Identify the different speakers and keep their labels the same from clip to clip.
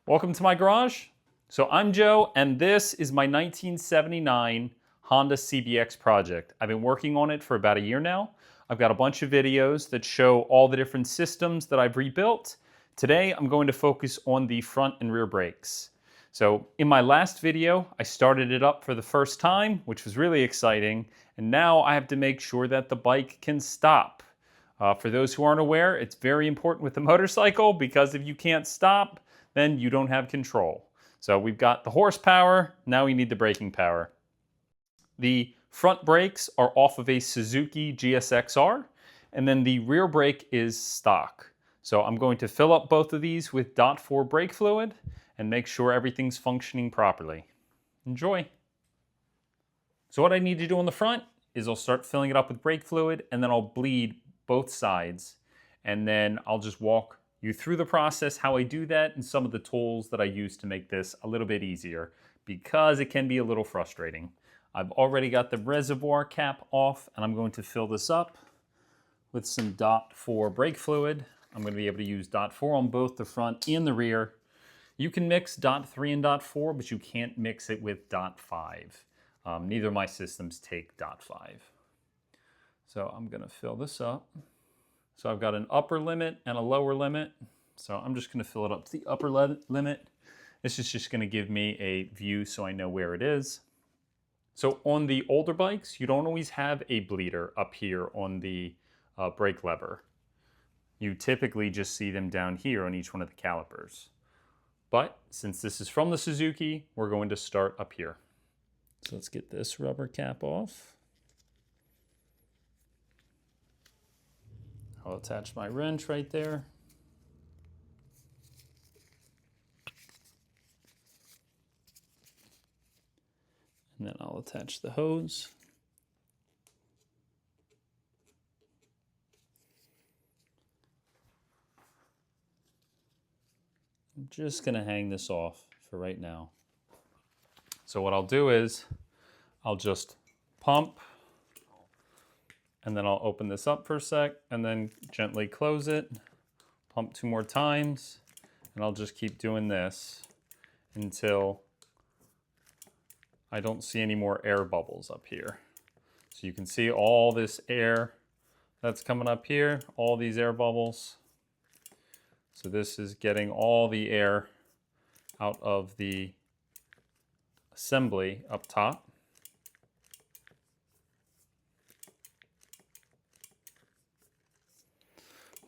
Speaker 1: Welcome to my garage. So I'm Joe, and this is my 1979 Honda CBX project. I've been working on it for about a year now. I've got a bunch of videos that show all the different systems that I've rebuilt. Today, I'm going to focus on the front and rear brakes. So in my last video, I started it up for the first time, which was really exciting. And now I have to make sure that the bike can stop. For those who aren't aware, it's very important with the motorcycle because if you can't stop, then you don't have control. So we've got the horsepower, now we need the braking power. The front brakes are off of a Suzuki GSX-R, and then the rear brake is stock. So I'm going to fill up both of these with .4 brake fluid and make sure everything's functioning properly. Enjoy. So what I need to do on the front is I'll start filling it up with brake fluid, and then I'll bleed both sides, and then I'll just walk you through the process, how I do that, and some of the tools that I use to make this a little bit easier because it can be a little frustrating. I've already got the reservoir cap off, and I'm going to fill this up with some .4 brake fluid. I'm going to be able to use .4 on both the front and the rear. You can mix .3 and .4, but you can't mix it with .5. Neither of my systems take .5. So I'm going to fill this up. So I've got an upper limit and a lower limit. So I'm just going to fill it up to the upper limit. This is just going to give me a view so I know where it is. So on the older bikes, you don't always have a bleeder up here on the brake lever. You typically just see them down here on each one of the calipers. But since this is from the Suzuki, we're going to start up here. So let's get this rubber cap off. I'll attach my wrench right there. And then I'll attach the hose. I'm just going to hang this off for right now. So what I'll do is I'll just pump, and then I'll open this up for a sec and then gently close it, pump 2 more times, and I'll just keep doing this until I don't see any more air bubbles up here. So you can see all this air that's coming up here, all these air bubbles. So this is getting all the air out of the assembly up top.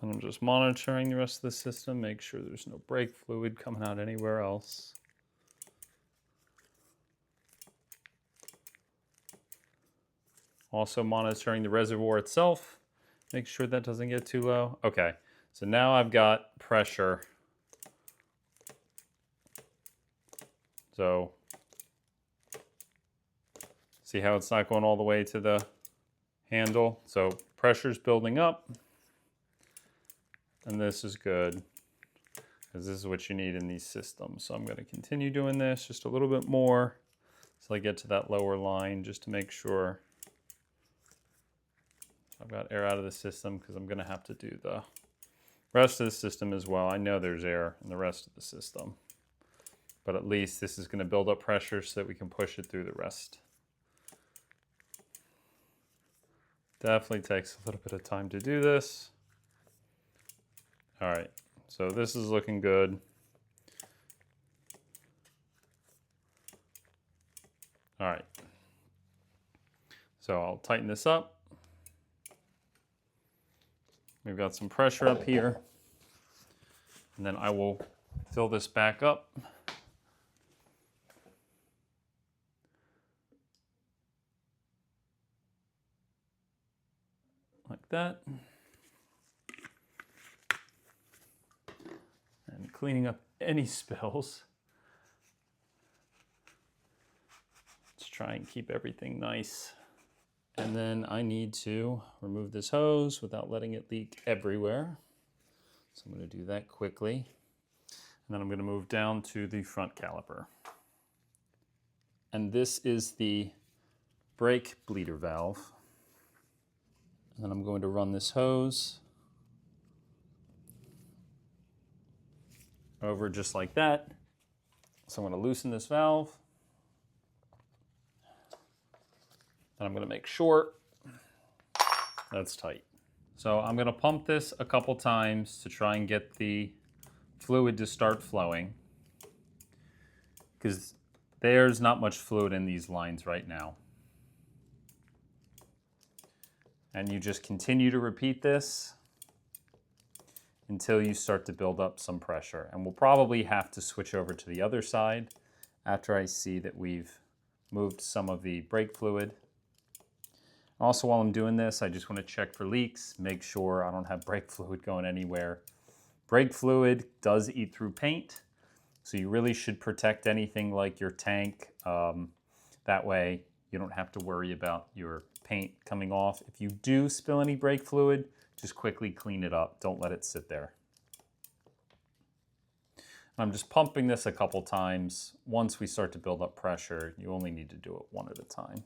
Speaker 1: And I'm just monitoring the rest of the system, make sure there's no brake fluid coming out anywhere else. Also monitoring the reservoir itself, make sure that doesn't get too low. Okay, so now I've got pressure. So, see how it's not going all the way to the handle? So pressure's building up. And this is good, because this is what you need in these systems. So I'm going to continue doing this just a little bit more until I get to that lower line, just to make sure I've got air out of the system, because I'm going to have to do the rest of the system as well. I know there's air in the rest of the system, but at least this is going to build up pressure so that we can push it through the rest. Definitely takes a little bit of time to do this. All right, so this is looking good. All right, so I'll tighten this up. We've got some pressure up here, and then I will fill this back up. Like that. And cleaning up any spills. Let's try and keep everything nice. And then I need to remove this hose without letting it leak everywhere. So I'm going to do that quickly. And then I'm going to move down to the front caliper. And this is the brake bleeder valve. And then I'm going to run this hose over just like that. So I'm going to loosen this valve. And I'm going to make sure that's tight. So I'm going to pump this a couple times to try and get the fluid to start flowing, because there's not much fluid in these lines right now. And you just continue to repeat this until you start to build up some pressure. And we'll probably have to switch over to the other side after I see that we've moved some of the brake fluid. Also, while I'm doing this, I just want to check for leaks, make sure I don't have brake fluid going anywhere. Brake fluid does eat through paint, so you really should protect anything like your tank. That way you don't have to worry about your paint coming off. If you do spill any brake fluid, just quickly clean it up. Don't let it sit there. I'm just pumping this a couple times. Once we start to build up pressure, you only need to do it one at a time.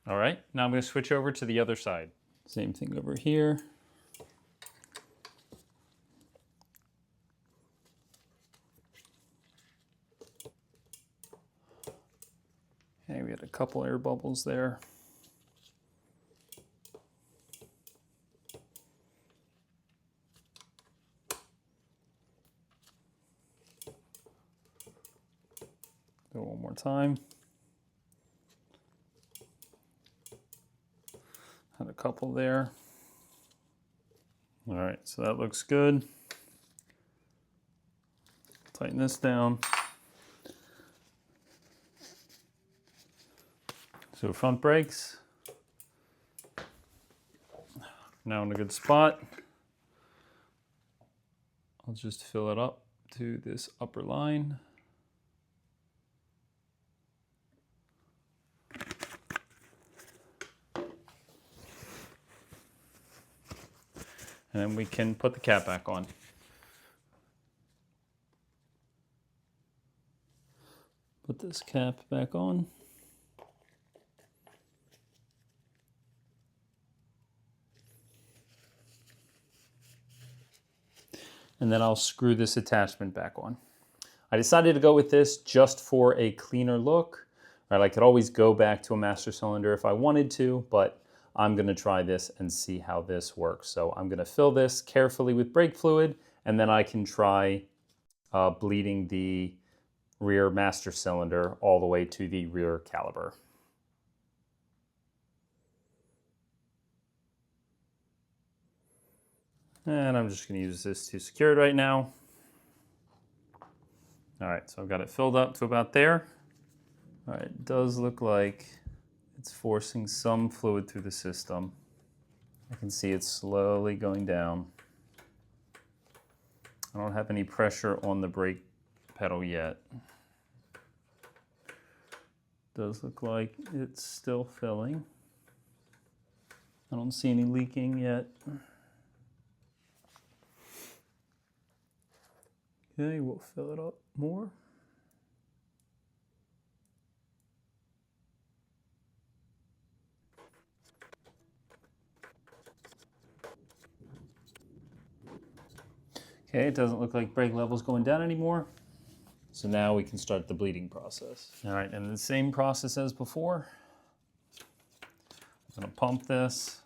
Speaker 1: All right, now I'm going to switch over to the other side. Same thing over here. Okay, we had a couple air bubbles there. Do it one more time. Had a couple there. All right, so that looks good. Tighten this down. So front brakes. Now in a good spot. I'll just fill it up to this upper line. And then we can put the cap back on. Put this cap back on. And then I'll screw this attachment back on. I decided to go with this just for a cleaner look. Right, I could always go back to a master cylinder if I wanted to, but I'm gonna try this and see how this works. So I'm gonna fill this carefully with brake fluid, and then I can try bleeding the rear master cylinder all the way to the rear caliper. And I'm just gonna use this to secure it right now. All right, so I've got it filled up to about there. All right, it does look like it's forcing some fluid through the system. I can see it slowly going down. I don't have any pressure on the brake pedal yet. Does look like it's still filling. I don't see any leaking yet. Okay, we'll fill it up more. Okay, it doesn't look like brake level's going down anymore. So now we can start the bleeding process. All right, and the same process as before. I'm gonna pump this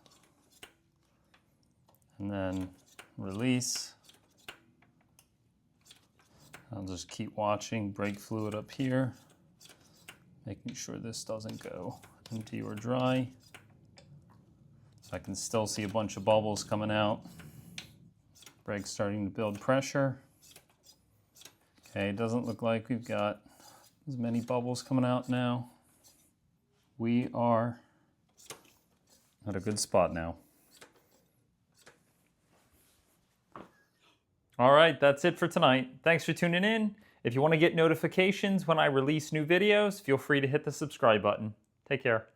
Speaker 1: and then release. I'll just keep watching brake fluid up here, making sure this doesn't go empty or dry. So I can still see a bunch of bubbles coming out. Brake's starting to build pressure. Okay, it doesn't look like we've got as many bubbles coming out now. We are at a good spot now. All right, that's it for tonight. Thanks for tuning in. If you want to get notifications when I release new videos, feel free to hit the subscribe button. Take care.